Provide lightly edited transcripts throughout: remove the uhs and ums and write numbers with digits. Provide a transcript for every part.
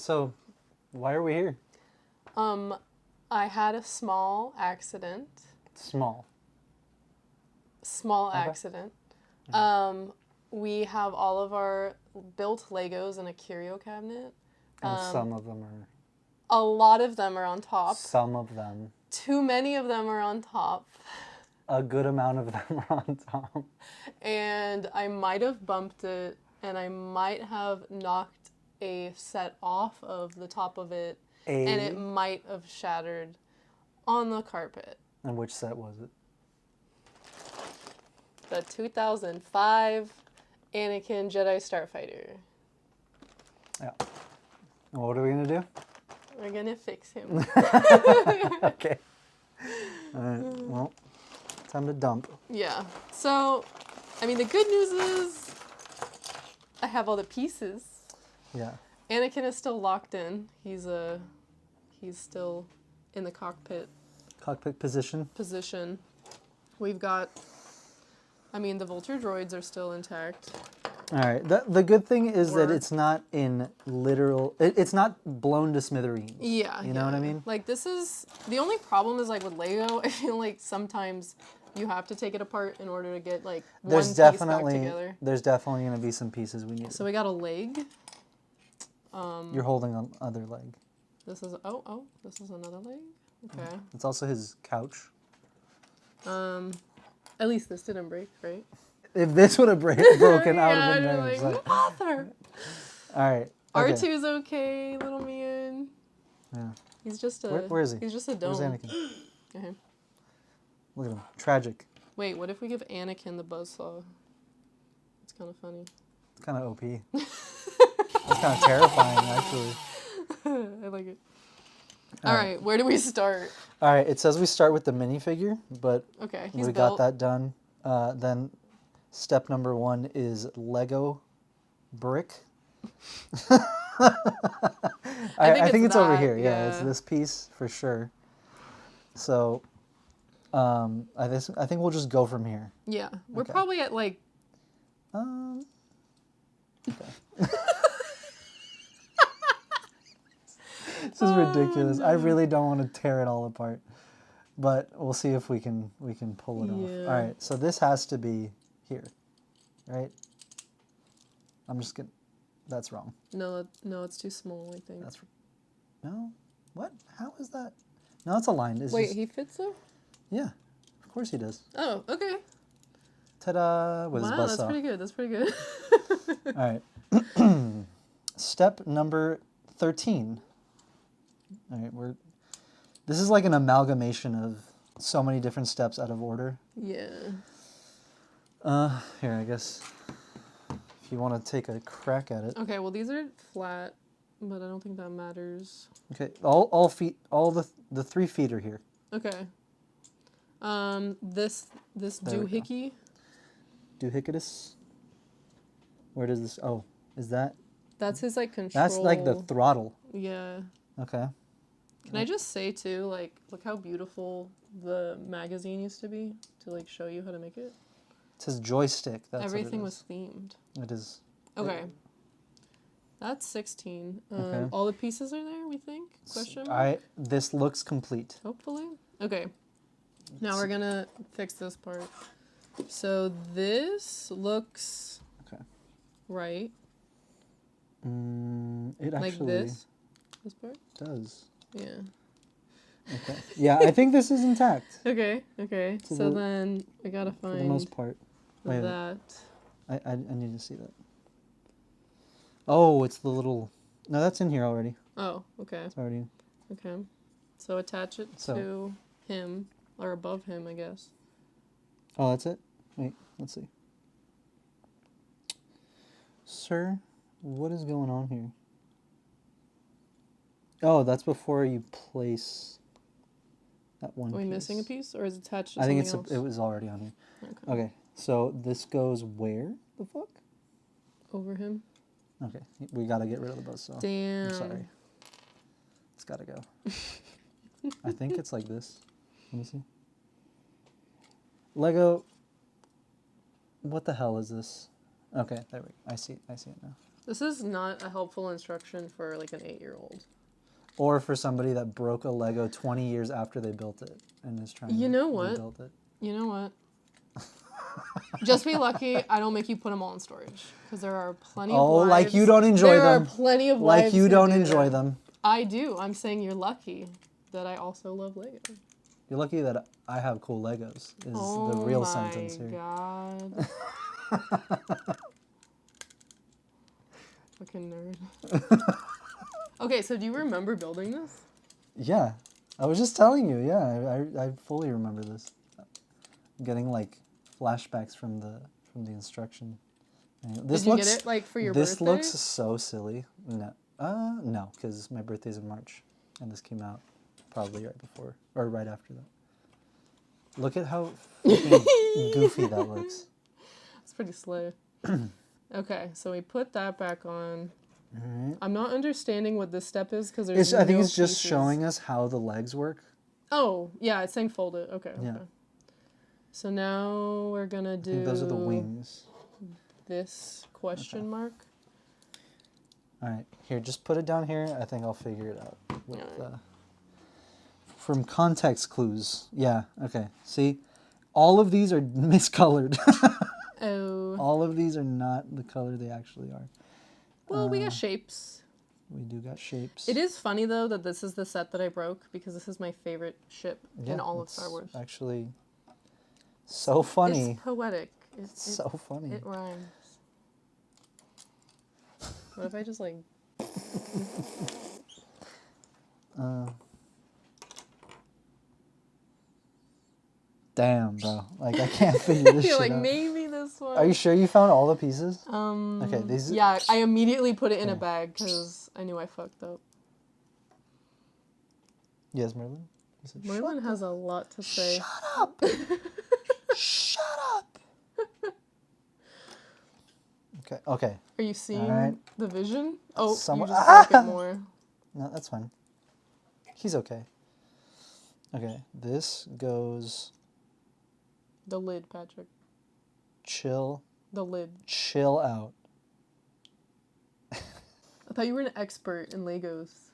so why are we here? I had a small accident. Small. Small Okay. accident. We have all of our built Legos in a curio cabinet. And some of them are... A lot of them are on top. Some of them. Too many of them are on top. A good amount of them are on top. And I might have bumped it, and I might have knocked a set off of the top of it, and it might have shattered on the carpet. And which set was it? The 2005 Anakin Jedi Starfighter. Yeah. And what are we going to do? We're going to fix him. Okay. All right. Well, time to dump. Yeah. So, I mean, the good news is I have all the pieces. Yeah. Anakin is still locked in. He's still in the cockpit Cockpit position. We've got, I mean, the Vulture droids are still intact. All right. The good thing is that it's not in literal... It's not blown to smithereens. Yeah. You know what I mean? Like, this is... The only problem is, like, with Lego, I feel like sometimes you have to take it apart in order to get, like, one piece back together. There's definitely going to be some pieces we need. So we got a leg. You're holding on other leg. This is... this is another leg? Okay. It's also his couch. At least this didn't break, right? If this would have broken out yeah, of the like, names. Mother! All right. Okay. R2's okay, little man. Yeah. He's just a... Where is he? He's just a dome. Where's Anakin? Okay. Look at him. Tragic. Wait, what if we give Anakin the buzzsaw? It's kind of funny. It's kind of OP. It's kind of terrifying, actually. I like it. All right, where do we start? All right, it says we start with the minifigure, but okay, we got that done. Then step number 1 is Lego brick. I think it's over here. Yeah, it's this piece for sure. So I think we'll just go from here. Yeah, we're probably at like... Okay. This is ridiculous. No. I really don't want to tear it all apart, but we'll see if we can pull it off. All right, so this has to be here, right? I'm just gonna... That's wrong. No, it's too small, I think. No? What? How is that? No, it's aligned. Wait, he fits though? Yeah, of course he does. Oh, okay. Ta-da! With his buzzsaw. That's pretty good. That's pretty good. All right. Step number 13. All right, this is like an amalgamation of so many different steps out of order. Yeah. Here, I guess, if you want to take a crack at it. Okay, well, these are flat, but I don't think that matters. Okay, all feet, all the 3 feet are here. Okay. This doohickey. Doohicketus? Where does this... Oh, is that... That's his, like, control... That's, like, the throttle. Yeah. Okay. Can I just say, too, like, look how beautiful the magazine used to be to, like, show you how to make it? It says joystick. That's Everything was themed. It is. Okay. That's 16. Okay. All the pieces are there, we think? Question mark? This looks complete. Hopefully. Okay. Now we're gonna fix this part. So this looks right. It actually like this part does. Yeah. Okay. Yeah, I think this is intact. Okay. So then we gotta find for the most part. that. I need to see that. Oh, it's the little... No, that's in here already. Oh, okay. It's already... Okay. So attach it to him, or above him, I guess. Oh, that's it? Wait, let's see. Sir, what is going on here? Oh, that's before you place that one piece. Are we missing a piece, or is it attached to I think something else? it was already on here. Okay, so this goes where the fuck? Over him. Okay, we gotta get rid of the buzzsaw. Damn. I'm sorry. It's gotta go. I think it's like this. Let me see. Lego. What the hell is this? Okay, there we go. I see it now. This is not a helpful instruction for like an 8-year-old. Or for somebody that broke a Lego 20 years after they built it and is trying You to know what? rebuild it. You know what? Just be lucky I don't make you put them all in storage. Because there are plenty of wives. Like you don't enjoy them. There are plenty of wives Like you who don't do enjoy that. them. I do. I'm saying you're lucky that I also love Lego. You're lucky that I have cool Legos, is the real sentence here. Oh my god. Fucking nerd. Okay, so do you remember building this? Yeah. I was just telling you, yeah. I fully remember this. I'm getting like flashbacks from the instruction. Did you get it like for your birthday? This looks so silly. No, because my birthday's in March, and this came out probably right before or right after that. Look at how goofy that looks. It's pretty slay. Okay, so we put that back on. Alright. I'm not understanding what this step is because there's I think it's pieces. just showing us how the legs work. Oh, yeah, it's saying fold it. Okay, Yeah. okay. So now we're gonna do. I think those are the wings. This question mark. All right, here, just put it down here. I think I'll figure it out. With, from context clues. Yeah, okay. See, all of these are miscolored. Oh. All of these are not the color they actually are. Well, we got shapes. We do got shapes. It is funny, though, that this is the set that I broke because this is my favorite ship in all of Star Wars. Actually, so funny. It's poetic. It's so funny. It rhymes. What if I just, like... Damn, bro. Like, I can't figure this You're shit like, out. maybe this one. Are you sure you found all the pieces? Okay, these... Yeah, I immediately put it in a bag because I knew I fucked up. Yes, Merlin? Merlin has a lot to say. Shut up! Shut up! Okay. Are you seeing the vision? Oh, Somewhat. you just broke it more. No, that's fine. He's okay. Okay, this goes... The lid, Patrick. Chill. The lid. Chill out. I thought you were an expert in Legos.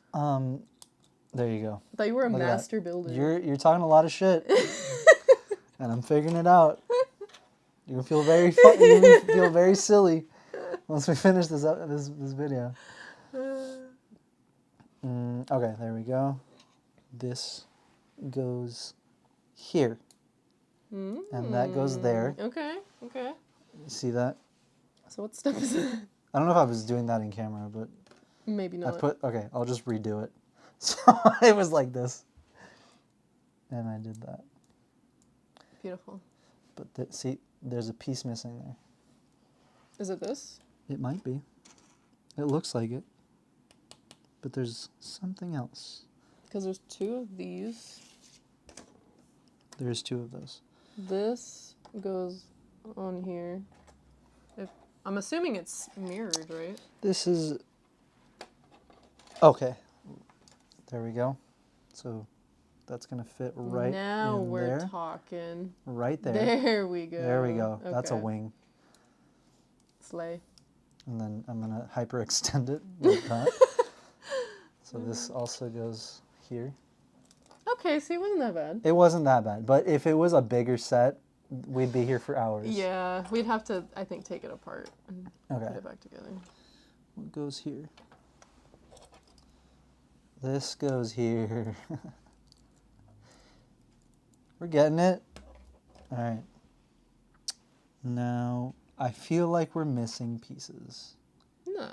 There you go. I thought you were a Look at master builder. You're talking a lot of shit, and I'm figuring it out. You're gonna feel very you're gonna feel very silly once we finish this video. Okay, there we go. This goes here, and that goes there. Okay. You see that? So what step is it? I don't know if I was doing that in camera, but Maybe not. I'll just redo it. So it was like this, and I did that. Beautiful. But see, there's a piece missing there. Is it this? It might be. It looks like it. But there's something else. Because there's two of these. There's two of those. This goes on here. I'm assuming it's mirrored, right? This is... Okay. There we go. So that's going to fit right now in we're there. talking. Right there. There we go. There we go. Okay. That's a wing. Slay. And then I'm going to hyperextend it like that. So this also goes here. Okay, so it wasn't that bad. It wasn't that bad. But if it was a bigger set, we'd be here for hours. Yeah, we'd have to, I think, take it apart and put it back together. What goes here? This goes here. We're getting it. All right. Now, I feel like we're missing pieces. No.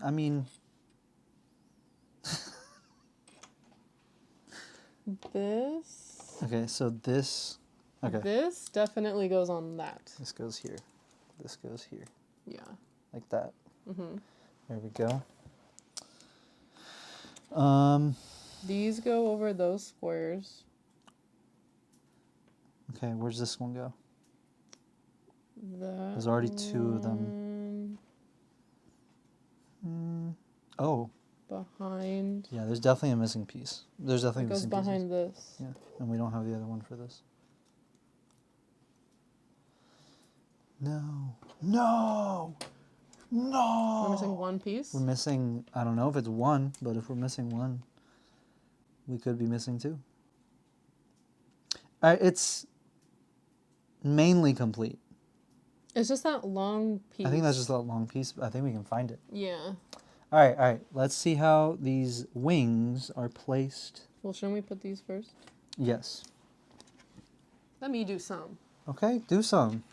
I mean... This... Okay, so this... Okay. This definitely goes on that. This goes here. This goes here. Yeah. Like that. Mm-hmm. There we go. These go over those squares. Okay, where's this one go? That There's already two of them. Oh. Behind. Yeah, there's definitely a missing piece. There's definitely It goes missing behind pieces. this. Yeah, and we don't have the other one for this. No. No! No. We're missing one piece. We're missing, I don't know if it's one, but if we're missing one, we could be missing two. It's mainly complete. It's just that long piece. I think that's just a long piece. I think we can find it. Yeah. All right. Let's see how these wings are placed. Well, shouldn't we put these first? Yes. Let me do some. Okay, do some.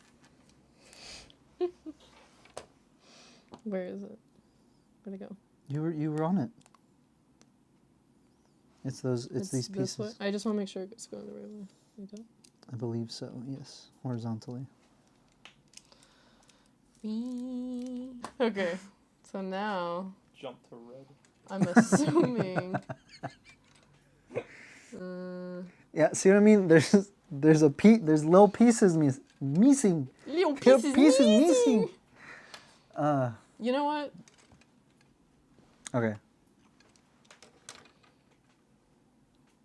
Where is it? Where'd it go? You were on it. It's these This way? pieces. I just want to make sure it's going the right way. Like that? I believe so. Yes, horizontally. Okay. So now Jump to red. I'm assuming. Yeah, see what I mean? There's there's little pieces missing. Little Little pieces missing. You know what? Okay.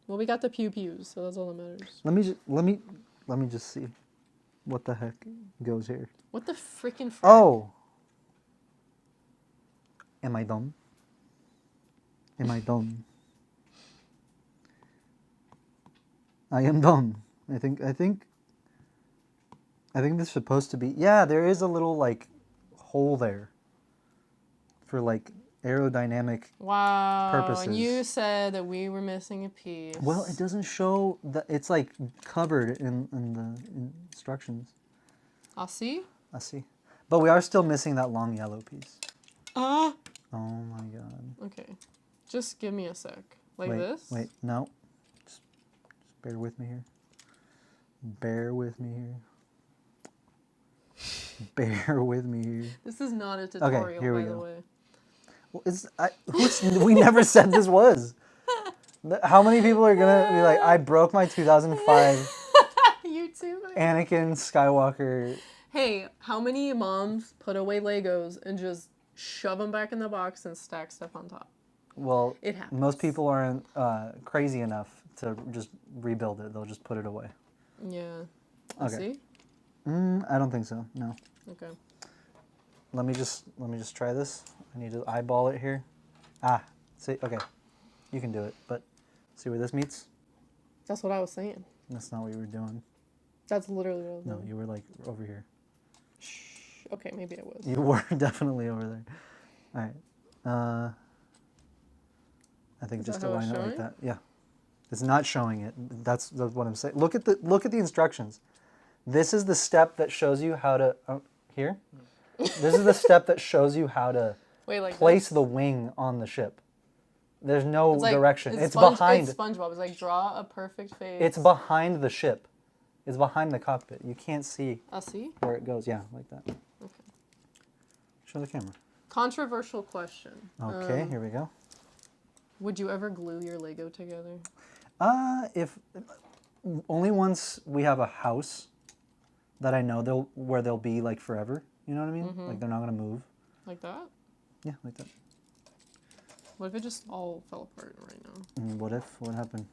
Well, we got the pew pews, so that's all that matters. Let me just see what the heck goes here. What the freaking frick? Oh. Am I dumb? Am I dumb? I am dumb. I think this is supposed to be. Yeah, there is a little like hole there for like aerodynamic. Wow. Purposes. And you said that we were missing a piece. Well, it doesn't show that it's like covered in the instructions. I'll see. I see. But we are still missing that long yellow piece. Ah. Oh my god. Okay. Just give me a sec. Like wait, this? Wait, no. Just bear with me here. Bear with me here. Bear with me here. This is not a tutorial, here we by the go. way. Well, we never said this was. How many people are gonna be like, I broke my 2005 YouTube. Anakin Skywalker. Hey, how many moms put away Legos and just shove them back in the box and stack stuff on top? Well, It happens. most people aren't crazy enough to just rebuild it. They'll just put it away. Yeah. Okay. See? I don't think so. No. Okay. Let me just try this. I need to eyeball it here. See, okay, you can do it. But see where this meets? That's what I was saying. That's not what you were doing. That's literally what I was No, doing. you were like over here. Shh. Okay, maybe I was. You were definitely over there. All right. I think Is just that how it's align it like showing? that. Yeah. It's not showing it. That's what I'm saying. Look at the instructions. This is the step that shows you how to here. This is the step that shows you how to Wait, like place this? the wing on the ship. There's no It's like, direction. It's Sponge- behind. It's SpongeBob. It's like draw a perfect face. It's behind the ship. It's behind the cockpit. You can't see I'll see. where it goes. Yeah, like that. Okay. Show the camera. Controversial question. Okay, here we go. Would you ever glue your Lego together? If only once we have a house that I know where they'll be like forever. You know what I mean? Like they're not gonna move. Like that? Yeah, like that. What if it just all fell apart right now? And what if? What happened?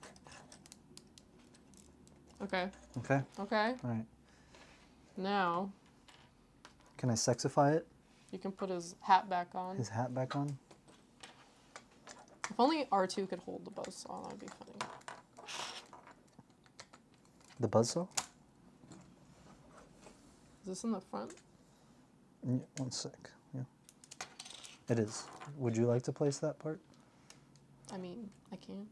Okay. Okay. Okay. All right. Now Can I sexify it? you can put his hat back on. His hat back on. If only R2 could hold the buzzsaw, that'd be funny. The buzzsaw? Is this in the front? Yeah, one sec. Yeah. It is. Would you like to place that part? I mean, I can.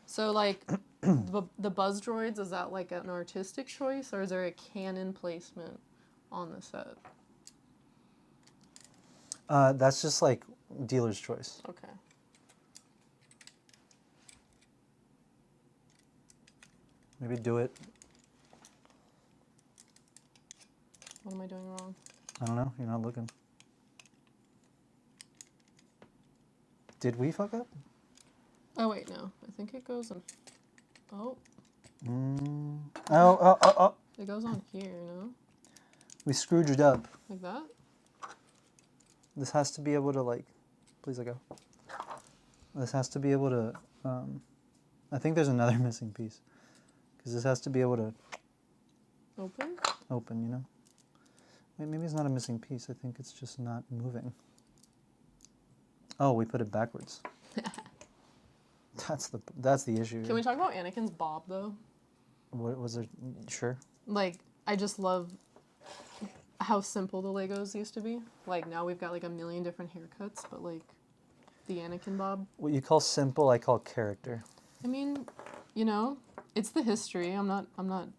So, like, the buzz droids, is that like an artistic choice, or is there a canon placement on the set? That's just like dealer's choice. Okay. Maybe do it. What am I doing wrong? I don't know. You're not looking. Did we fuck up? Oh, wait, no. I think it goes in... Oh, Oh. it goes on here, no? We scrooged up. Like that? This has to be able to like, please let go. This has to be able to, I think there's another missing piece. Because this has to be able to Open? open, you know? Wait, maybe it's not a missing piece. I think it's just not moving. Oh, we put it backwards. That's the issue. Can we talk about Anakin's bob though? What was there? Sure. Like, I just love how simple the Legos used to be. Like, now we've got like a million different haircuts, but like the Anakin bob. What you call simple, I call character. I mean, you know, it's the history. I'm not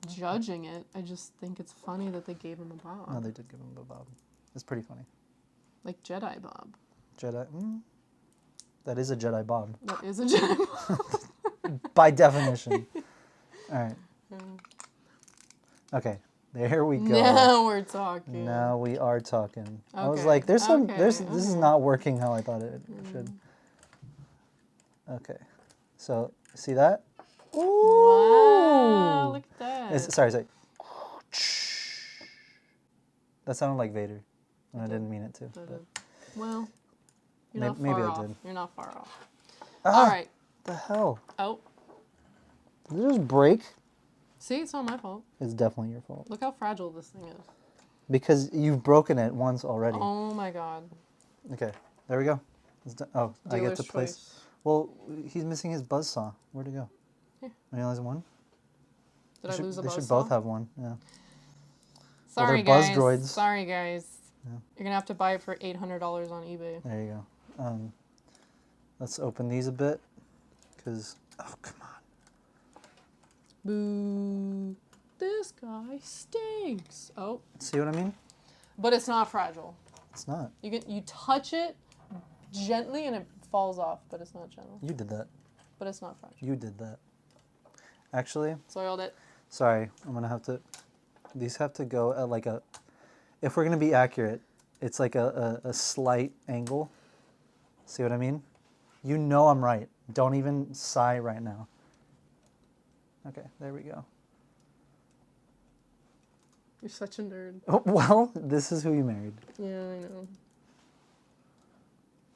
judging it. I just think it's funny that they gave him a bob. No, they did give him a bob. It's pretty funny. Like Jedi bob. Jedi. That is a Jedi bob. That is a Jedi bob. By definition. All right. Yeah. Okay. There we go. Now we're talking. Now we are talking. I was Okay, like, this is okay. not working how I thought it should. Okay. So, see that? Ooh. Wow, look at that. Sorry. That sounded like Vader. And I didn't mean it to. But Well, you're not maybe far I off. did. You're not far off. Ah, All right. the hell? Oh, Did it just break? see, it's not my fault. It's definitely your fault. Look how fragile this thing is. Because you've broken it once already. Oh my god. Okay, there we go. It's done. Oh, I get Dealer's to place. choice. Well, he's missing his buzzsaw. Where'd it go? Here. Are you only one? Did I lose a They buzzsaw? should both have one. Yeah. Sorry, they're buzz guys. droids. Sorry, guys. Yeah. You're gonna have to buy it for $800 on eBay. There you go. Let's open these a bit, because oh come on. Boo. This guy stinks. Oh, See what I mean? but it's not fragile. It's not. You touch it gently and it falls off, but it's not gentle. You did that. But it's not fragile. You did that. Actually, Soiled it. sorry. I'm gonna have to. These have to go at like a. If we're gonna be accurate, it's like a slight angle. See what I mean? You know I'm right. Don't even sigh right now. Okay, there we go. You're such a nerd. Oh, well, this is who you married. Yeah, I know.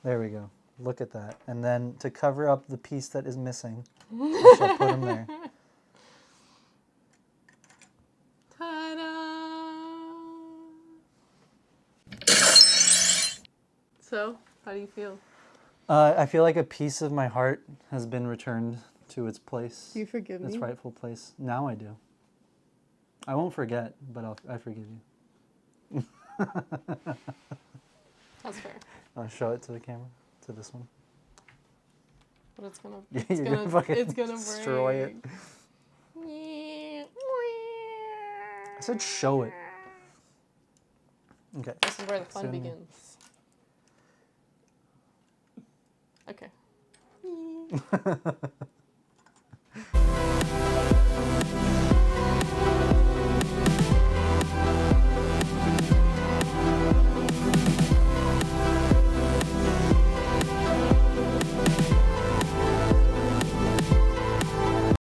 There we go. Look at that. And then to cover up the piece that is missing, I shall put him there. Ta-da! So, how do you feel? I feel like a piece of my heart has been returned to its place. Do you forgive me? Its rightful place. Now I do. I won't forget, but I forgive you. That's fair. I'll show it to the camera, to this one. But it's gonna, You're gonna fucking it's gonna destroy it. break. I said show it. Okay. This is where the fun Soon. begins. Okay.